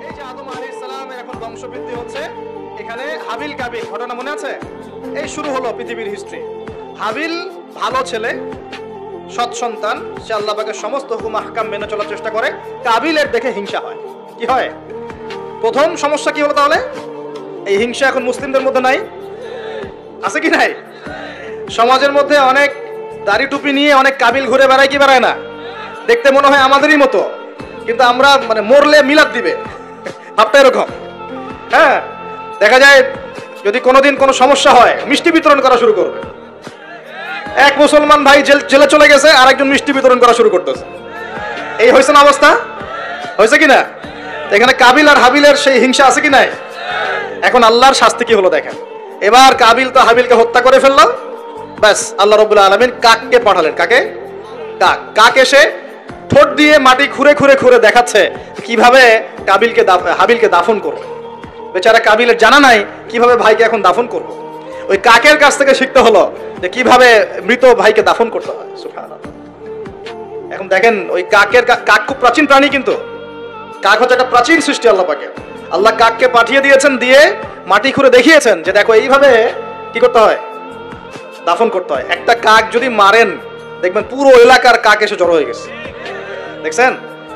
এই যে আদম আলাইহিস সালামের এখন বংশবৃদ্ধি হচ্ছে, এখানে হাবিল কাবিল ঘটনা মনে আছে? এই শুরু হলো পৃথিবীর হিস্ট্রি। হাবিল ভালো ছেলে, সৎ সন্তান, সে আল্লাহ পাকের সমস্ত হুকুম আহকাম মেনে চলার চেষ্টা করে। কাবিলের দেখে হিংসা হয়। কি হয়? প্রথম সমস্যা কি হলো তাহলে? এই হিংসা এখন মুসলিমদের মধ্যে নাই? আছে কি নাই? সমাজের মধ্যে অনেক দাড়ি টুপি নিয়ে অনেক কাবিল ঘুরে বেড়ায় কি বেড়ায় না? দেখতে মনে হয় আমাদেরই মতো, কিন্তু আমরা মানে মরলে মিলাদ দিবে, ভাবটা এরকম। হ্যাঁ, দেখা যায় যদি কোনোদিন কোনো সমস্যা হয় মিষ্টি বিতরণ করা শুরু করবে। এক মুসলমান ভাই জেলে চলে গেছে, আর একজন মিষ্টি বিতরণ করা শুরু করতেছে। এই হয়েছে না অবস্থা? হয়েছে কিনা? এখানে কাবিল আর হাবিলের সেই হিংসা আছে কি নাই? এখন আল্লাহর শাস্তি কি হলো দেখেন। এবার কাবিল তো হাবিলকে হত্যা করে ফেললো, ব্যাস আল্লাহ রাব্বুল আলামিন কাককে পাঠালেন। কাকে? কাক। কাক এসে ঠোঁট দিয়ে মাটি খুঁড়ে খুঁড়ে খুঁড়ে দেখাচ্ছে কিভাবে হাবিলকে দাফন করবে। বেচারা কাবিলের জানা নাই কিভাবে ভাইকে এখন দাফন করবে। ওই কাকের কাছ থেকে শিখতে হলো যে কিভাবে মৃত ভাইকে দাফন করতে হয়। সুবহানাল্লাহ। এখন দেখেন ওই কাক খুব প্রাচীন প্রাণী, কিন্তু কাক হচ্ছে একটা প্রাচীন সৃষ্টি আল্লাহ পাকের। আল্লাহ কাককে পাঠিয়ে দিয়েছেন, দিয়ে মাটি খুঁড়ে দেখিয়েছেন যে দেখো এইভাবে কি করতে হয়, দাফন করতে হয়। একটা কাক যদি মারেন দেখবেন পুরো এলাকার কাক এসে জড়ো হয়ে গেছে। দেখছেন?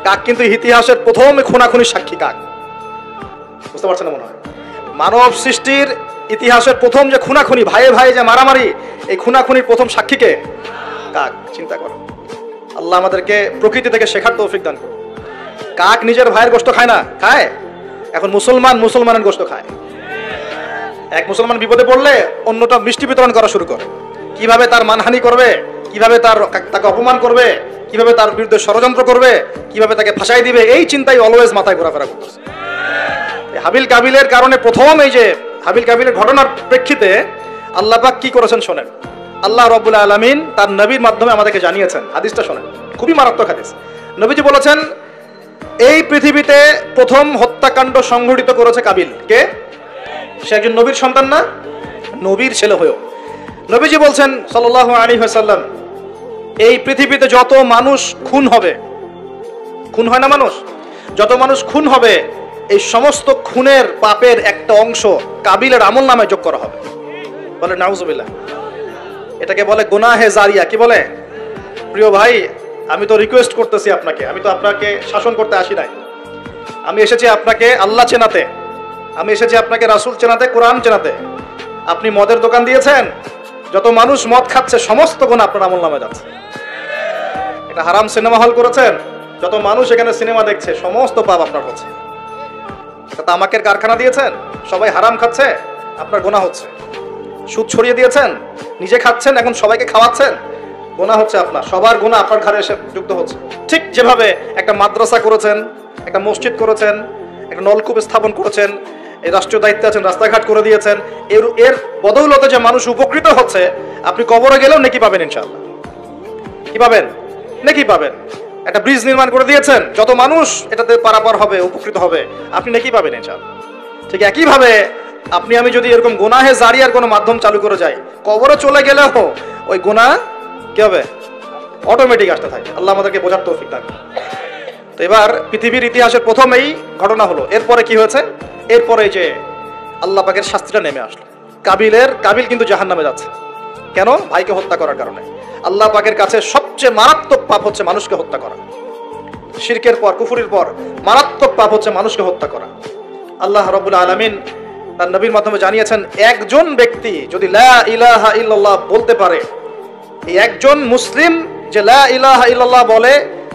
কাক কিন্তু ইতিহাসের প্রথম খুনাখুনির সাক্ষী কাক। বুঝতে পারছেন না মনে হয়? মানব সৃষ্টির ইতিহাসের প্রথম যে খুনাখুনি, ভাইয়ে ভাই যে মারামারি, এই খুনাখুনির প্রথম সাক্ষীকে কাক। চিন্তা করো। আল্লাহ আমাদেরকে প্রকৃতি থেকে শেখার তৌফিক দান করুন। কাক নিজের ভাইয়ের গোশত খায় না? খায়। এখন মুসলমানের গোশত খায়। এক মুসলমান বিপদে পড়লে অন্যটা মিষ্টি বিতরণ করা শুরু করে। কিভাবে তার মানহানি করবে, কিভাবে তাকে অপমান করবে, কিভাবে তার বিরুদ্ধে ষড়যন্ত্র করবে, কিভাবে তাকে ফাঁসাই দিবে, এই চিন্তাই অলওয়েজ মাথায় ঘোরাফেরা করতেছে। হাবিল কাবিলের কারণে প্রথম এই যে হাবিল কাবিলের ঘটনার প্রেক্ষিতে আল্লাহ পাক কি করেছেন শোনেন। আল্লাহ রাব্বুল আলামিন তার নবীর মাধ্যমে আমাদেরকে জানিয়েছেন। হাদিসটা শোনেন, খুবই মারাত্মক হাদিস। নবীজি বলেছেন এই পৃথিবীতে প্রথম হত্যাকাণ্ড সংঘটিত করেছে কাবিল। কে? সে একজন নবীর সন্তান না? নবীর ছেলে হয়েও নবীজি বলছেন সাল্লাল্লাহু আলাইহি ওয়াসাল্লাম, এই পৃথিবীতে যত মানুষ খুন হবে, খুন হয় না মানুষ, যত মানুষ খুন হবে, এই সমস্ত খুনের পাপের একটা অংশ কাবিলের আমল নামায় যোগ করা হবে। বলে নাউজুবিল্লাহ। এটাকে বলে গুনাহে জারিয়া। কি বলে? প্রিয় ভাই, আমি তো রিকোয়েস্ট করতেছি আপনাকে, আমি তো আপনাকে শাসন করতে আসি নাই। আমি এসেছি আপনাকে আল্লাহ চেনাতে, আমি এসেছি আপনাকে রাসূল চেনাতে, কোরআন চেনাতে। আপনি মদের দোকান দিয়েছেন, যত মানুষ মদ খাচ্ছে সমস্ত গুনাহ আপনার আমল নামায় যাচ্ছে। একটা হারাম সিনেমা হল করেছেন, যত মানুষ এখানে সিনেমা দেখছে সমস্ত পাপ আপনার হচ্ছে। তামাকের কারখানা দিয়েছেন, সবাই হারাম খাচ্ছে, আপনার গুনাহ হচ্ছে। সুদ ছড়িয়ে দিয়েছেন, নিজে খাচ্ছেন, এখন সবাইকে খাওয়াচ্ছেন, গুনাহ হচ্ছে আপনার। সবার গুনাহ আপনার ঘাড়ে এসে যুক্ত হচ্ছে। ঠিক যেভাবে একটা মাদ্রাসা করেছেন, একটা মসজিদ করেছেন, একটা নলকূপ স্থাপন করেছেন, এই রাষ্ট্রীয় দায়িত্বে আছেন, রাস্তাঘাট করে দিয়েছেন, এর বদৌলতে যে মানুষ উপকৃত হচ্ছে, আপনি কবরে গেলেও নেকি পাবেন ইনশাআল্লাহ। কি পাবেন? নেকি পাবেন। একটা ব্রিজ নির্মাণ করে দিয়েছেন, যত মানুষ এটাতে পারাপার হবে, উপকৃত হবে, আপনি নেকি পাবেন ইনশাআল্লাহ। ঠিক একইভাবে আপনি আমি যদি এরকম গুনাহে জারিয়ার কোনো মাধ্যম চালু করে যাই, কবরে চলে গেলেও ওই গুনাহ কি হবে? অটোমেটিক আসতে থাকে। আল্লাহ আমাদেরকে বোঝার তৌফিক দান করুন। তো এবার পৃথিবীর ইতিহাসের প্রথম এই ঘটনা হলো। এরপরে কি হয়েছে? এরপরে যে আল্লাহ পাকের শাস্তিটা নেমে আসলো। কাবিল কিন্তু জাহান্নামে যাচ্ছে। কেন? ভাইকে হত্যা করার কারণে। আল্লাহ পাকের কাছে সবচেয়ে মারাত্মক পাপ হচ্ছে মানুষকে হত্যা করা। শিরকের পর, কুফরির পর মারাত্মক পাপ হচ্ছে মানুষকে হত্যা করা। আল্লাহ রাব্বুল আলামিন তার নবীর মাধ্যমে জানিয়েছেন, একজন ব্যক্তি যদি লা ইলাহা ইল্লাল্লাহ বলতে পারে, এই একজন মুসলিম যে লা ইলাহা ইল্লাল্লাহ বলে,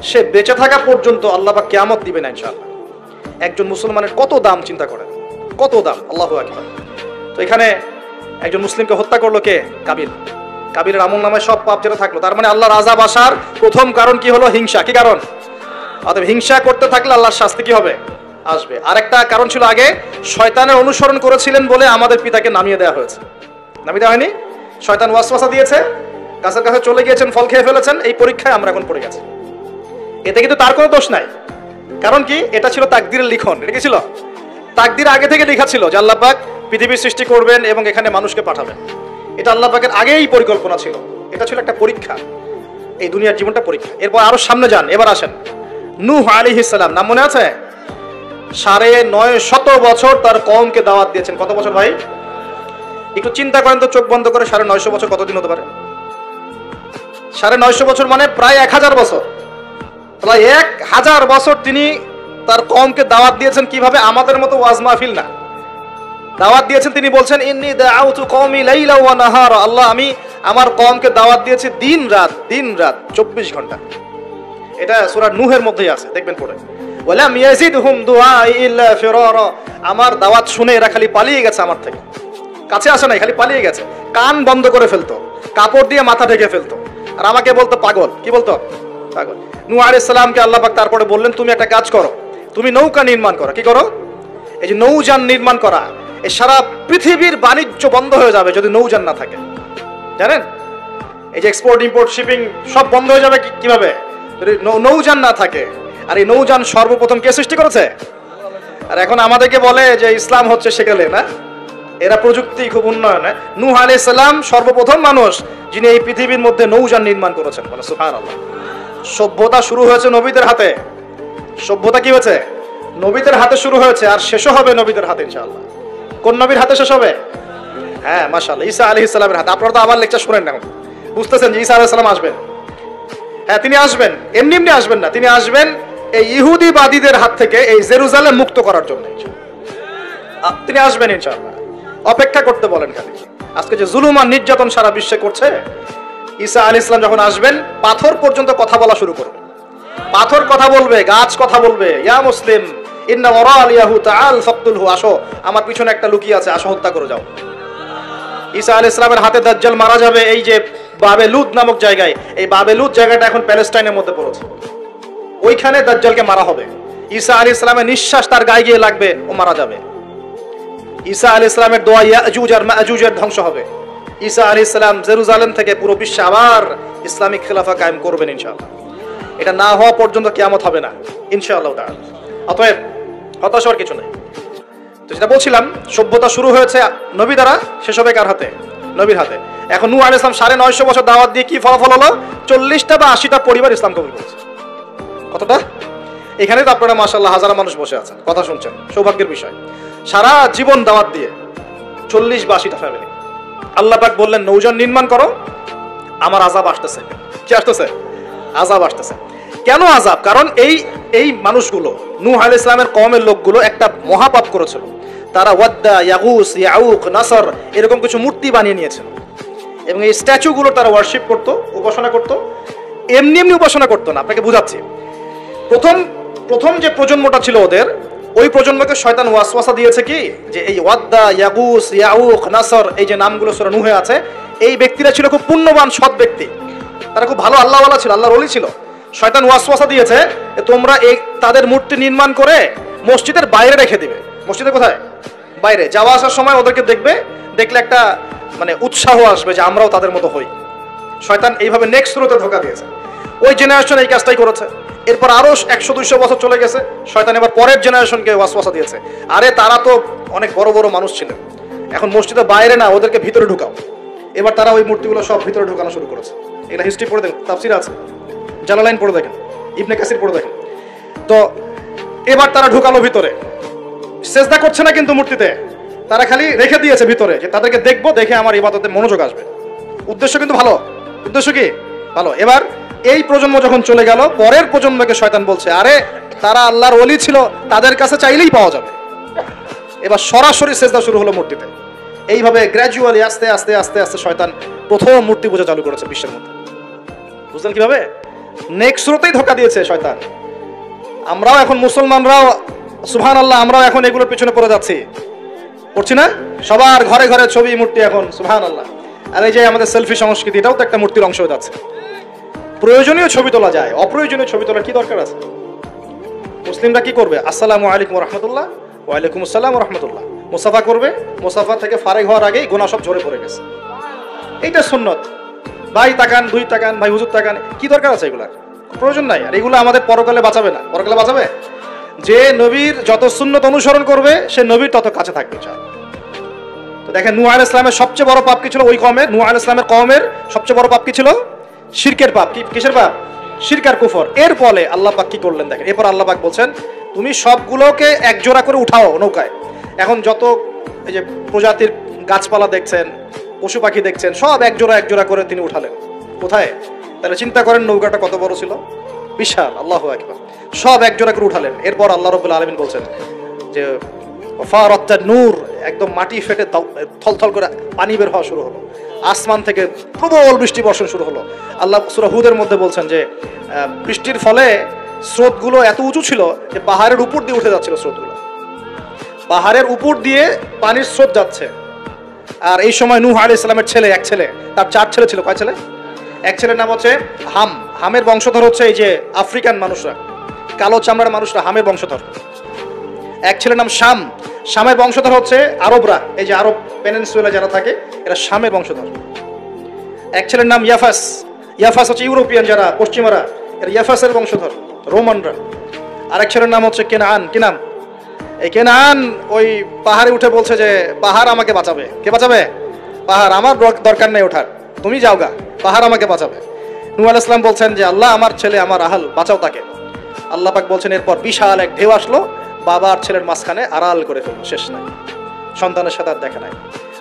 সে বেঁচে থাকা পর্যন্ত আল্লাহ পাক কিয়ামত দিবে না ইনশাআল্লাহ। একজন মুসলমানের কত দাম চিন্তা করেন, কত দাম। আল্লাহু আকবার। তো এখানে একজন মুসলিমকে হত্যা করলো কে? কাবিল। কাবিলের আমল নামায় সব পাপ যেটা থাকলো, তার মানে আল্লাহর আযাব আসার প্রথম কারণ কি হলো? হিংসা। কি কারণ? অতএব হিংসা করতে থাকলে আল্লাহর শাস্তি কি হবে? আসবে। আরেকটা কারণ ছিল, আগে শয়তানের অনুসরণ করেছিলেন বলে আমাদের পিতাকে নামিয়ে দেওয়া হয়েছে। নামিয়ে দেওয়া হয়নি? শয়তান ওয়াসওয়াসা দিয়েছে, গাছের কাছে চলে গিয়েছেন, ফল খেয়ে ফেলেছেন, এই পরীক্ষায় আমরা এখন পড়ে গেছি। এতে কিন্তু তার কোনো দোষ নাই। কারণ কি? এটা ছিল তাকদীরের লিখন। এটা কি ছিল? তাকদীর আগে থেকে লেখা ছিল যে আল্লাহ পাক পৃথিবীর সৃষ্টি করবেন এবং এখানে মানুষকে পাঠাবেন। এটা আল্লাহ পাকের আগেই পরিকল্পনা ছিল। এটা ছিল একটা পরীক্ষা, এই দুনিয়ার জীবনটা পরীক্ষা। এরপর আরো সামনে যান, এবার আসেন নূহ আলাইহিস সালাম। নাম মনে আছে? 950 বছর তার কওমকে দাওয়াত দিয়েছেন। কত বছর ভাই? একটু চিন্তা করেন তো, চোখ বন্ধ করে। 950 বছর কতদিন হতে পারে? 950 বছর মানে প্রায় 1000 বছর। প্রায় 1000 বছর তিনি তার কওমকে দাওয়াত দিয়েছেন। কিভাবে? আমাদের মতো ওয়াজ মাহফিল না, দাওয়াত দিয়েছেন। তিনি বলছেন ইন্নী দাআউতু কওমি লাইলা ওয়া নাহারা, আল্লাহ আমি আমার কওমকে দাওয়াত দিয়েছি দিন রাত 24 ঘন্টা। এটা সূরা নূহের মধ্যেই আছে, দেখবেন পড়ে। ওয়ালাম ইয়াজিদহুম দুআই ইল্লা ফিরারা, আমার দাওয়াত শুনে এরা খালি পালিয়ে গেছে, আমার থেকে কাছে আসে নাই, খালি পালিয়ে গেছে। কান বন্ধ করে ফেলতো, কাপড় দিয়ে মাথা ঢেকে ফেলতো, আর আমাকে বলতো পাগল। কি বলতো? পাগল। নূহ আলাইহিস সালামকে আল্লাহ পাক তারপরে বললেন তুমি একটা কাজ করো, তুমি নৌকা নির্মাণ করো। কি করো? এই যে নৌযান নির্মাণ করা, এই সারা পৃথিবীর বাণিজ্য বন্ধ হয়ে যাবে যদি নৌযান না থাকে। জানেন, এই যে এক্সপোর্ট ইম্পোর্ট শিপিং সব বন্ধ হয়ে যাবে কিভাবে? যদি নৌযান না থাকে। আর এই নৌযান সর্বপ্রথম কে সৃষ্টি করেছে? আর এখন আমাদেরকে বলে যে ইসলাম হচ্ছে সেকেলে, না? এরা প্রযুক্তি খুব উন্নয়ন। নূহ আলাইহিস সালাম সর্বপ্রথম মানুষ যিনি এই পৃথিবীর মধ্যে নৌযান নির্মাণ করেছেন। বলে সুবহানাল্লাহ। সভ্যতা শুরু হয়েছে নবীদের হাতে। সভ্যতা কি হয়েছে? নবীদের হাতে শুরু হয়েছে, আর শেষও হবে নবীদের হাতে ইনশাআল্লাহ। কোন নবীর হাতে শেষ হবে? হ্যাঁ, মাশাআল্লাহ, ঈসা আলাইহিস সালামের হাতে। আপনারা তো আমার লেকচার শুনেন না, বুঝতেছেন যে ঈসা আলাইহিস সালাম আসবেন। হ্যাঁ, তিনি আসবেন, এমনি এমনি আসবেন না। তিনি আসবেন এই ইহুদিবাদীদের হাত থেকে এই জেরুজালেম মুক্ত করার জন্য। তিনি আসবেন ইনশাআল্লাহ, অপেক্ষা করতে বলেন খালি। আজকে যে জুলুম আর নির্যাতন সারা বিশ্বে করছে, ঈসা আলাইহিস সালাম যখন আসবেন পাথর পর্যন্ত কথা বলা শুরু করবে। পাথর কথা বলবে, গাছ কথা বলবে। ইয়া মুসলিম ইন্না ওয়ারাল ইয়াহু তাআল ফাকতুলহু, আসো আমার পিছনে একটা লুকিয়ে আছে, আসো হত্যা করে যাও। ঈসা আলাইহিস সালামের হাতে দাজ্জাল মারা যাবে এই যে বাবেলুদ নামক জায়গায়। এই বাবেলুদ জায়গাটা এখন প্যালেস্টাইনের মধ্যে পড়েছে। ওইখানে দাজ্জালকে মারা হবে। ঈসা আলাইহিস সালামের নিঃশ্বাস তার গায়ে গিয়ে লাগবে, ও মারা যাবে। ঈসা আলাইহিস সালামের দোয়া ইয়াজুজ আর মাজুজের ধ্বংস হবে। ঈসা আলাইহিস সালাম জেরুজালেম থেকে পুরো বিশ্বে আবার ইসলামিক খেলাফা কায়েম করবেন ইনশাআল্লাহ। এটা না হওয়া পর্যন্ত কিয়ামত হবে না ইনশাআল্লাহ তাআলা। অতএব হতাশ হওয়ার কিছু নেই। তো যেটা বলছিলাম, সভ্যতা শুরু হয়েছে নবী দ্বারা, শেষ হবে কার হাতে? নবীর হাতে। এখন নূহ আলাইহিস সালাম 950 বছর দাওয়াত দিয়ে কি ফলাফল হলো? 40টা বা 80টা পরিবার ইসলাম কবুল করেছে। কতটা? এখানে তো আপনারা মাশাআল্লাহ হাজার মানুষ বসে আছেন, কথা শুনছেন, সৌভাগ্যের বিষয়। সারা জীবন দাওয়াত দিয়ে 40 বা 80টা ফ্যামিলি। আল্লাহ পাক বললেন নৌযান নির্মাণ করো, আমার আযাব আসতেছে। কি আসতেছে? আযাব আসতেছে। কেন আযাব? কারণ এই মানুষগুলো, নূহ আলাইহিস সালামের কওমের লোকগুলো একটা মহাপাপ করেছিল। তারা ওয়াদ্দা, ইয়াগুস, ইয়াউক, নাসর এরকম কিছু মূর্তি বানিয়ে নিয়েছিল, এবং এই স্ট্যাচুগুলো তারা ওয়ার্শিপ করত, উপাসনা করত। এমনি এমনি উপাসনা করতো না, আপনাকে বুঝাচ্ছি। প্রথম যে প্রজন্মটা ছিল ওদের, ওই প্রজন্মকে শয়তান ওয়াসওয়াসা দিয়েছে কি, যে এই ওয়াদ্দা, ইয়াগুস, ইয়াউক, নাসর এই যে নামগুলো সূরা নূহে আছে, এই ব্যক্তিরা ছিল খুব পুণ্যবান সৎ ব্যক্তি। তারা খুব ভালো আল্লাহওয়ালা ছিল, আল্লাহর ওলি ছিল। শয়তান ওয়াসওয়াসা দিয়েছে তোমরা এই তাদের মূর্তি নির্মাণ করে মসজিদের বাইরে রেখে দিবে। মসজিদে কোথায়? বাইরে। যাওয়া আসার সময় ওদেরকে দেখলে একটা মানে উৎসাহ আসবে যে আমরাও তাদের মতো হই। শয়তান এইভাবে নেক্সট রোতে ধোঁকা দিয়েছে। ওই জেনারেশন এই কাজটাই করেছে। এরপর আরো 100-200 বছর চলে গেছে, শয়তান এবার পরের জেনারেশনকে ওয়াসওয়াসা দিয়েছে, আরে তারা তো অনেক বড় বড় মানুষ ছিলেন, এখন মসজিদের বাইরে না, ওদেরকে ভিতরে ঢুকাও। এবার তারা ওই মূর্তিগুলো সব ভিতরে ঢুকানো শুরু করেছে। এগুলো হিস্ট্রি পড়ে দেখেন, তাফসির আছে, জালালাইন পড়ে দেখেন, ইবনে কাসির পড়ে দেখেন। তো এবার তারা ঢুকালো ভিতরে, সেজদা করছে না কিন্তু মূর্তিতে, তারা খালি রেখে দিয়েছে ভিতরে, যে তাদেরকে দেখবো, দেখে আমার ইবাদতে মনোযোগ আসবে। উদ্দেশ্য কিন্তু ভালো। উদ্দেশ্য কি? ভালো। এবার এই প্রজন্ম যখন চলে গেল, পরের প্রজন্মকে শয়তান বলছে আরে তারা আল্লাহর ওলি ছিল, তাদের কাছে চাইলেই পাওয়া যাবে। এবার সরাসরি সেজদা শুরু হলো মূর্তিতে। এইভাবে গ্র্যাজুয়ালি আস্তে আস্তে আস্তে আস্তে শয়তান প্রথম মূর্তি পূজা চালু করেছে বিশ্বের মধ্যে। বুঝলেন কিভাবে? নেক্সট রোতেই ধোঁকা দিয়েছে শয়তান। আমরাও এখন মুসলমানরাও সুবহানাল্লাহ, আমরাও এখন এগুলোর পিছনে পড়ে যাচ্ছি, পড়ছি না? সবার ঘরে ঘরে ছবি, মূর্তি এখন, সুবহানাল্লাহ। আর এই যে আমাদের সেলফি সংস্কৃতি, এটাও তো একটা মূর্তির অংশ হয়ে যাচ্ছে। প্রয়োজনীয় ছবি তোলা যায়, অপ্রয়োজনীয় ছবি তোলার কি দরকার আছে? মুসলিমরা কি করবে? আসসালামু আলাইকুম রহমতুল্লাহ, ওয়ালাইকুম আসসালাম রহমতুল্লাহ, মুসাফা করবে। মুসাফা থেকে ফারেক হওয়ার আগেই গোনা সব ঝরে পড়ে গেছে। এইটা সুন্নত। ভাই তাকান, দুই তাকান, ভাই হুজুর তাকান, কি দরকার আছে? এগুলার প্রয়োজন নাই। আর এগুলো আমাদের পরকালে বাঁচাবে না। পরকালে বাঁচাবে? যে নবীর যত সুন্নত অনুসরণ করবে, সে নবীর তত কাছে থাকবে। তো দেখেন, নূহ আলাইহিস সালামের সবচেয়ে বড় পাপ কি ছিল? ওই কওমের, নূহ আলাইহিস সালামের কওমের সবচেয়ে বড় পাপ কি ছিল? শিরকের পাপ। কিসের পাপ? শিরক আর কুফর। এর ফলে আল্লাহ পাক কি করলেন দেখেন। এরপর আল্লাহ পাক বলছেন তুমি সবগুলোকে একজোড়া করে উঠাও নৌকায়। এখন যত এই যে প্রজাতির গাছপালা দেখছেন, পশু পাখি দেখছেন, সব একজোড়া করে তিনি উঠালেন। কোথায়? তাহলে চিন্তা করেন নৌকাটা কত বড় ছিল, বিশাল। আল্লাহু আকবার। সব একজোড়া করে উঠালেন। এরপর আল্লাহ রাব্বুল আলামিন বলছেন যে ফারাত্তা নূর, একদম মাটি ফেটে থলথল করে পানি বের হওয়া শুরু হলো, আসমান থেকে প্রবল বৃষ্টি বর্ষণ শুরু হলো। আল্লাহ সূরা হুদের মধ্যে বলছেন যে বৃষ্টির ফলে স্রোতগুলো এত উঁচু ছিল যে পাহাড়ের উপর দিয়ে উঠে যাচ্ছিল স্রোতগুলো, পাহাড়ের উপর দিয়ে পানির স্রোত যাচ্ছে। আর এই সময় নূহ আলাইহিস সালামের ছেলে, এক ছেলে, তার 4 ছেলে ছিল। কয় ছেলে? এক ছেলের নাম হচ্ছে হাম। হামের বংশধর হচ্ছে এই যে আফ্রিকান মানুষরা, কালো চামড়ার মানুষরা হামের বংশধর। এক ছেলের নাম শাম। শামের বংশধর হচ্ছে আরবরা, এই যে আরব পেনিনসুলা যারা থাকে এরা শামের বংশধর। এক ছেলের নাম ইয়াফাস। ইয়াফাস হচ্ছে ইউরোপিয়ান যারা, পশ্চিমারা, এরা ইয়াফাসের বংশধর, রোমানরা। আরেক ছেলের নাম হচ্ছে কেনান। কি নাম? এই কেনান ওই পাহাড়ে উঠে বলছে যে পাহাড় আমাকে বাঁচাবে। কে বাঁচাবে? পাহাড়। আমার দরকার নেই ওঠার, তুমি যাও গা, পাহাড় আমাকে বাঁচাবে। নূহ আলাইহিস সালাম বলছেন যে আল্লাহ, আমার ছেলে, আমার আহল, বাঁচাও তাকে। আল্লাহ পাক বলছেন এরপর বিশাল এক ঢেউ আসলো, বাবা আর ছেলের মাঝখানে আড়াল করে ফেললো, শেষ নাই, সন্তানের সাথে আর দেখা নাই।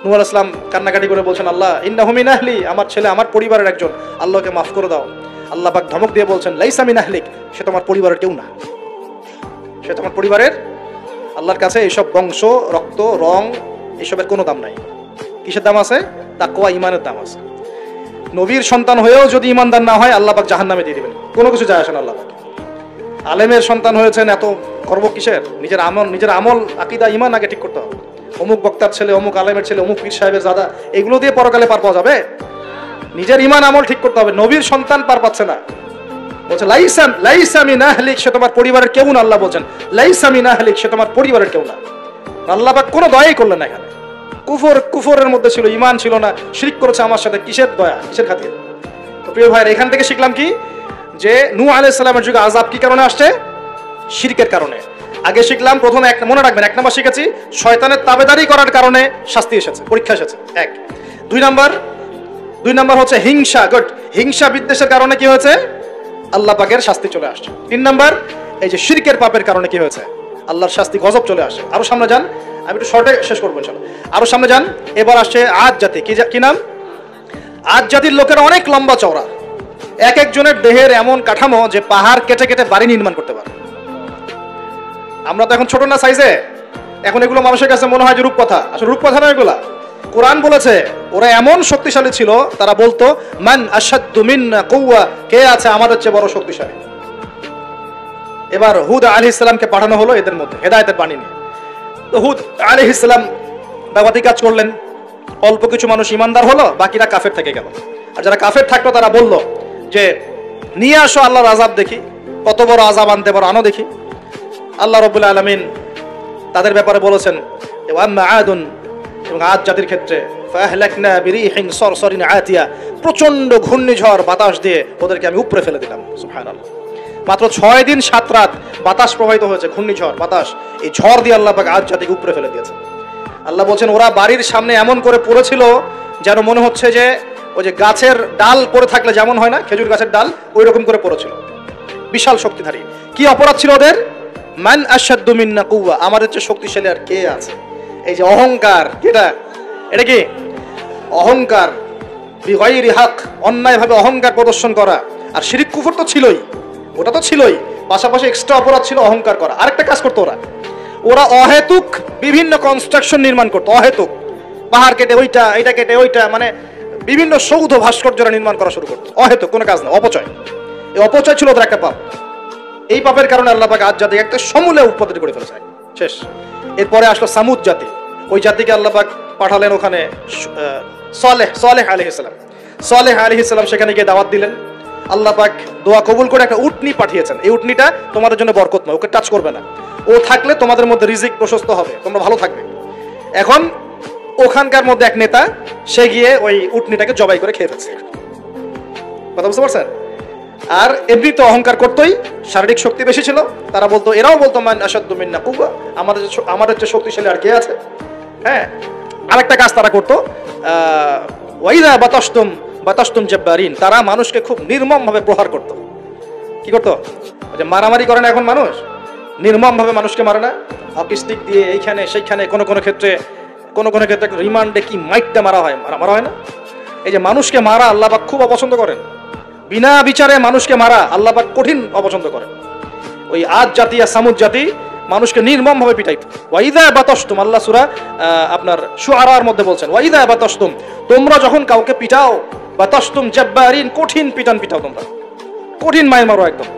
নূহ আলাইহিস সালাম কান্নাকাটি করে বলছেন আল্লাহ ইন্নাহু মিন আহলি, আমার ছেলে আমার পরিবারের একজন, আল্লাহকে মাফ করে দাও। আল্লাহ পাক ধমক দিয়ে বলছেন লাইসা মিন আহলিক, সে তোমার পরিবারের কেউ না, সে তোমার পরিবারের। আল্লাহর কাছে এইসব বংশ, রক্ত, রং, এসবের কোনো দাম নাই। কিসের দাম আছে? তাকওয়া, ঈমানের দাম আছে। নবীর সন্তান হয়েও যদি ঈমানদার না হয় আল্লাহ পাক জাহান্নামে দিয়ে দিবেন, কোনো কিছু যায় আসে না আল্লাহ পাক। আলেমের সন্তান হয়েছেন, এত গর্ব কিসের? নিজের আমল, আকীদা, ঈমান আগে ঠিক করতে হবে। অমুক বক্তার ছেলে, অমুক আলেমের ছেলে, অমুক পীর সাহেবের দাদা, এগুলো দিয়ে পরকালে পার পাওয়া যাবে? নিজের ঈমান আমল ঠিক করতে হবে। নবীর সন্তান পার পাচ্ছে না, বলছে লাইসা মিন আহলিক, সে তোমার পরিবারের কেউ না। আল্লাহ বলছেন লাইসা মিন আহলিক, সে তোমার পরিবারের কেউ না। আল্লাহ পাক কোনো দয়াই করলেন না এখানে। কুফরের মধ্যে ছিল, ঈমান ছিল না, শিরক করেছে আমার সাথে, কিসের দয়া, কিসের খাতির? তো প্রিয় ভাইরা, এখান থেকে শিখলাম কি, যে নূহ আলাইহিস সালামের যুগে আযাব কি কারণে আসছে? শিরকের কারণে। আগে শিখলাম, প্রথমে মনে রাখবেন, 1 নম্বর শিখেছি শয়তানের তাবেদারি করার কারণে শাস্তি এসেছে, পরীক্ষা এসেছে, 1। 2 নম্বর হচ্ছে হিংসা, হিংসা বিদ্বেষের কারণে কি হয়েছে? আল্লাহ পাকের শাস্তি চলে আসছে। 3 নম্বর, এই যে শিরকের পাপের কারণে কি হয়েছে? আল্লাহর শাস্তি, গজব চলে আসে। আরো সামনে যান, আমি একটু শর্টে শেষ করবো ইনশাআল্লাহ। আরো সামনে যান, এবার আসছে আদ জাতি। কি নাম? আদ জাতির লোকেরা অনেক লম্বা চওড়া, এক একজনের দেহের এমন কাঠামো যে পাহাড় কেটে কেটে বাড়ি নির্মাণ করতে পারে। আমরা তো এখন ছোট না সাইজে, এখন এগুলো মানুষের কাছে মনে হয় যে রূপকথা, আসলে রূপকথা না এগুলা। কোরআন বলেছে ওরা এমন শক্তিশালী ছিল, তারা বলতো মান আশাদ্দু মিন্না কুওয়া, কে আছে আমাদের চেয়ে বড় শক্তিশালী। এবার হুদ আলাইহিস সালামকে পাঠানো হলো এদের মধ্যে হেদায়েতের বাণী নিয়ে। তো হুদ আলাইহিস সালাম দাওয়াতি কাজ করলেন, অল্প কিছু মানুষ ঈমানদার হলো, বাকিরা কাফের থেকে গেল। আর যারা কাফের থাকলো তারা বলল যে নিয়ে আসো আল্লাহর আযাব, দেখি কত বড় আযাব আনতে পারো, আনো দেখি। আল্লাহ রাব্বুল আলামিন তাদের ব্যাপারে বলেছেন ওয়াম্মা আদুন, এবং আদ জাতির ক্ষেত্রে ফাহলাকনা বিরিহিন সরসরিন আতিয়া, প্রচন্ড ঘূর্ণিঝড় বাতাস দিয়ে ওদেরকে আমি উপরে ফেলে দিলাম। সুবহানাল্লাহ। মাত্র 6 দিন 7 রাত বাতাস প্রবাহিত হয়েছে, ঘূর্ণিঝড় বাতাস, এই ঝড় দিয়ে আল্লাহ পাক আদ জাতিকে উপরে ফেলে দিয়েছে। আল্লাহ বলছেন ওরা বাড়ির সামনে এমন করে পড়েছিল যেন মনে হচ্ছে যে ওই যে গাছের ডাল পড়ে থাকলে যেমন হয় না, খেজুর গাছের ডাল, ওই রকম করে পড়েছিল। বিশাল শক্তিধারী। কি অপরাধ ছিল ওদের? মান আশাদ্দু মিন্না কুওয়া, আমাদের চেয়ে শক্তিশালী আর কে আছে? এই যে অহংকার, এটা কি অহংকার, বিগাইরি হক, অন্যায়ভাবে অহংকার প্রদর্শন করা। আর শিরক কুফর তো ছিলই, ওটা তো ছিলই, পাশাপাশি এক্সট্রা অপরাধ ছিল অহংকার করা। আরেকটা কাজ করতো ওরা অহেতুক বিভিন্ন কনস্ট্রাকশন নির্মাণ করতো, অহেতুক পাহাড় কেটে ওইটা, এটা কেটে ওইটা, মানে বিভিন্ন সৌধ ভাস্কর্যরা নির্মাণ করা শুরু করতো, অহেতুক কোনো কাজ না, অপচয়। এই অপচয় ছিল ওদের একটা পাপ। এই পাপের কারণে আল্লাহ পাক আদ জাতিকে একটা সমূলে উৎপাদন করে ফেলেছে, শেষ। এরপরে আসলো সামুদ জাতি, ওই জাতিকে আল্লাহ পাক পাঠালেন ওখানে সালেহ আলাইহিস সালাম। সালেহ আলাইহিস সালাম সেখানে গিয়ে দাওয়াত দিলেন। আল্লাহ পাক দোয়া কবুল করে একটা উটনি পাঠিয়েছেন। এই উটনিটা তোমাদের জন্য বরকতময়, ওকে টাচ করবে না, ও থাকলে তোমাদের মধ্যে রিজিক প্রশস্ত হবে, তোমরা ভালো থাকবে। এখন ওখানকার মধ্যে এক নেতা, সে গিয়ে ওই উটনিটাকে জবাই করে খেয়ে ফেলছে। কথা বুঝতে পারছেন? আর এমনি তো অহংকার করতোই, শারীরিক শক্তি বেশি ছিল। তারা বলতো, এরাও বলতো মান আশাদ্দু মিন্না কুওয়া, আমাদের চেয়ে শক্তিশালী আর কে আছে? হ্যাঁ, আরেকটা কাজ তারা করতো, ওয়াইদা বাতাসতুম জাব্বারিন, তারা মানুষকে খুব নির্মম ভাবে প্রহার করতো। কি করতো? যে মারামারি করে না এখন মানুষ, নির্মমভাবে মানুষকে মারে না, হকি স্টিক দিয়ে এইখানে সেইখানে, কোনো ক্ষেত্রে রিমান্ডে কি মাইটটা মারা হয় না। এই যে মানুষকে মারা আল্লাহ পাক খুব অপছন্দ করেন, বিনা বিচারে মানুষকে মারা আল্লাহ পাক কঠিন অপছন্দ করেন। ওই আদ জাতি আর সামুদ জাতি মানুষকে নির্মমভাবে পিটাইত। ওয়াইদা বাতাসতুম, আল্লাহ সূরা আপনার শুআরার মধ্যে বলছেন, ওয়াইদা বাতাসতুম, তোমরা যখন কাউকে পিটাও, বাতাসতুম জাব্বারিন, কঠিন পিটাও তোমরা, কঠিন মায়ের মারো একদম।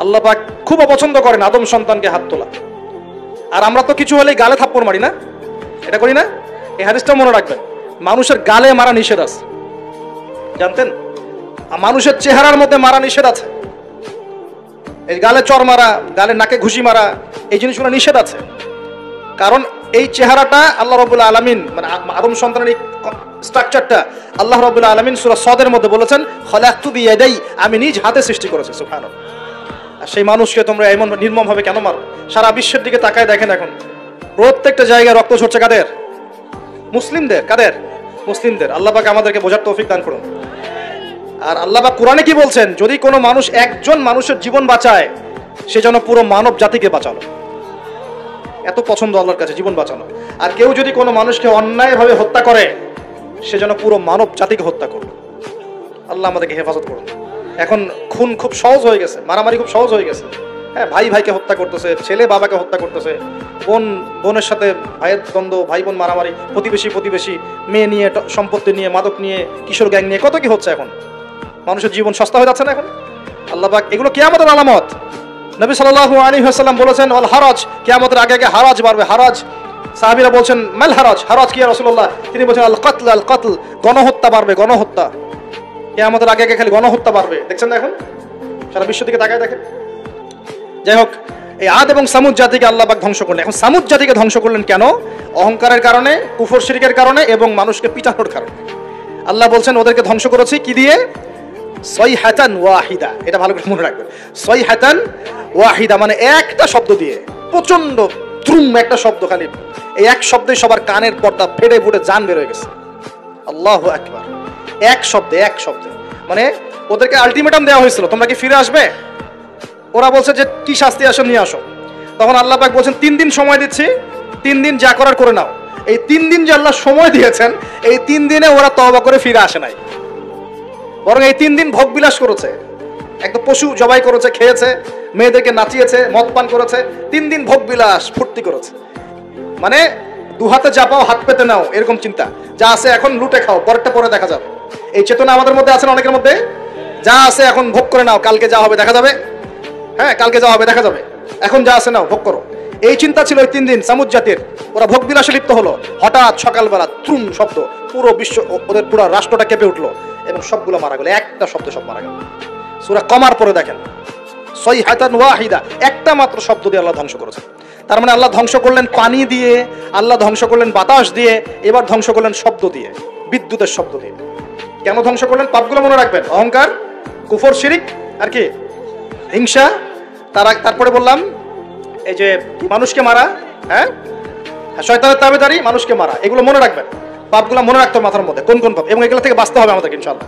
আল্লাহ পাক খুব অপছন্দ করেন আদম সন্তানকে হাত তোলা। আর আমরা তো কিছু হলেই গালে থাপ্পড় মারি না, এটা করি না? এই হাদিসটা মনে রাখবেন, মানুষের গালে মারা নিষেধ আছে, জানতেন? মানুষের চেহারার মধ্যে মারা নিষেধ আছে। এই গালে চর মারা, গালে নাকে ঘুষি মারা, এই জিনিসগুলো নিষেধ আছে। কারণ এই চেহারাটা আল্লাহ রাব্বুল আলামিন, মানে আদম সন্তানের এই স্ট্রাকচারটা আল্লাহ রাব্বুল আলামিন সূরা সদের মধ্যে বলেছেন, খলাকতু বিয়াদাই, আমি নিজ হাতে সৃষ্টি করেছি। সুবহানাল্লাহ। আর সেই মানুষকে তোমরা এমন নির্মমভাবে কেন মারো? সারা বিশ্বের দিকে তাকায় দেখেন, এখন প্রত্যেকটা জায়গায় রক্ত ঝরছে কাদের? মুসলিমদের। কাদের? মুসলিমদের। আল্লাহ পাক আমাদেরকে বোঝার তৌফিক দান করুন। আর আল্লাহ পাক কোরআনে কি বলছেন? যদি কোনো মানুষ একজন মানুষের জীবন বাঁচায়, সে যেন পুরো মানব জাতিকে বাঁচালো। এত পছন্দ আল্লাহর কাছে জীবন বাঁচানো। আর কেউ যদি কোনো মানুষকে অন্যায়ভাবে হত্যা করে, সে যেন পুরো মানব জাতিকে হত্যা করলো। আল্লাহ আমাদেরকে হেফাজত করুন। এখন খুন খুব সহজ হয়ে গেছে, মারামারি খুব সহজ হয়ে গেছে। হ্যাঁ, ভাই ভাইকে হত্যা করতেছে, ছেলে বাবাকে হত্যা করতেছে, বোন বোনের সাথে ভাইয়ের দ্বন্দ্ব, ভাই বোন মারামারি, প্রতিবেশী, মেয়ে নিয়ে, সম্পত্তি নিয়ে, মাদক নিয়ে, কিশোর গ্যাং নিয়ে, কত কি হচ্ছে এখন। মানুষের জীবন সস্তা হয়ে যাচ্ছে না এখন। আল্লাহ পাক এগুলো কিয়ামতের আলামত। নবী সাল্লাল্লাহু আলাইহি ওয়াসাল্লাম বলেছেন, ওয়াল হারাজ, কিয়ামতের আগে আগে হারাজ বাড়বে। হারাজ, সাহাবীরা বলছেন, মাল হারাজ, হারাজ কি ইয়া রাসূলুল্লাহ? তিনি বলছেন, আল কতল, গণহত্যা বাড়বে, গণহত্যা। কিয়ামতের আগে আগে খালি গণহত্যা বাড়বে। দেখছেন না এখন? সারা বিশ্ব দিকে তাকায় দেখেন। যাই হোক, এই আদ এবং সামুদ জাতিকে আল্লাহ পাক ধ্বংস করলেন। এখন সামুদ জাতিকে ধ্বংস করলেন কেন? অহংকারের কারণে, কুফর শিরকের কারণে এবং মানুষকে পিটানোর কারণে। আল্লাহ বলছেন ওদেরকে ধ্বংস করেছি কি দিয়ে? সাইহাতান ওয়াহিদা। এটা ভালো করে মনে রাখবেন, সাইহাতান ওয়াহিদা মানে একটা শব্দ দিয়ে, প্রচন্ড দ্রুম একটা শব্দ, খালি এই এক শব্দে সবার কানের পর্দা ফেটে ফুটে জান বের হয়ে গেছে। আল্লাহু আকবার। এক শব্দে মানে ওদেরকে আলটিমেটাম দেওয়া হয়েছিল, তোমরা কি ফিরে আসবে? ওরা বলছে যে কি শাস্তি আসো নিয়ে আসো। তখন আল্লাহ পাক বলছেন 3 দিন সময় দিচ্ছি, 3 দিন যা করার করে নাও। এই 3 দিন যে আল্লাহ সময় দিয়েছেন, এই 3 দিনে ওরা তওবা করে ফিরে আসে নাই, বরং এই 3 দিন ভোগ বিলাস করেছে, একদম পশু জবাই করেছে, খেয়েছে, মেয়েদেরকে নাচিয়েছে, মদ পান করেছে। 3 দিন ভোগ বিলাস ফুর্তি করেছে। মানে দু হাতে চাপাও হাত পেতে নাও, এরকম চিন্তা। যা আছে এখন লুটে খাও, পরেরটা পরে দেখা যাবে। এই চেতনা আমাদের মধ্যে আছে না অনেকের মধ্যে? যা আছে এখন ভোগ করে নাও, কালকে যা হবে দেখা যাবে। হ্যাঁ, কালকে যা হবে দেখা যাবে, এখন যা আছে নাও, ভোগ করো। এই চিন্তা ছিল ওই 3 দিন সামুদ জাতির। ওরা ভোগ বিলাসে লিপ্ত হলো। হঠাৎ সকালবেলা ত্রুম শব্দ, পুরো বিশ্ব, ওদের পুরো রাষ্ট্রটা কেঁপে উঠলো এবং সবগুলো মারা গেল। একটা শব্দ সব মারা গেল। সূরা কমার পরে দেখেন, সাইহাতান ওয়াহিদা, একটা মাত্র শব্দ দিয়ে আল্লাহ ধ্বংস করেছেন। তার মানে আল্লাহ ধ্বংস করলেন পানি দিয়ে, আল্লাহ ধ্বংস করলেন বাতাস দিয়ে, এবার ধ্বংস করলেন শব্দ দিয়ে, বিদ্যুতের শব্দ দিয়ে। কেন ধ্বংস করলেন? পাপগুলো মনে রাখবেন, অহংকার, কুফর, শিরিক, আর কি হিংসা। তারপরে বললাম এই যে মানুষকে মারা, হ্যাঁ, শয়তানের তাবেদারি, মানুষকে মারা, এগুলো মনে রাখবেন। পাপগুলো মনে রাখতে হবে মাথার মধ্যে, কোন কোন পাপ, এবং এগুলো থেকে বাঁচতে হবে আমাদেরকে ইনশাআল্লাহ।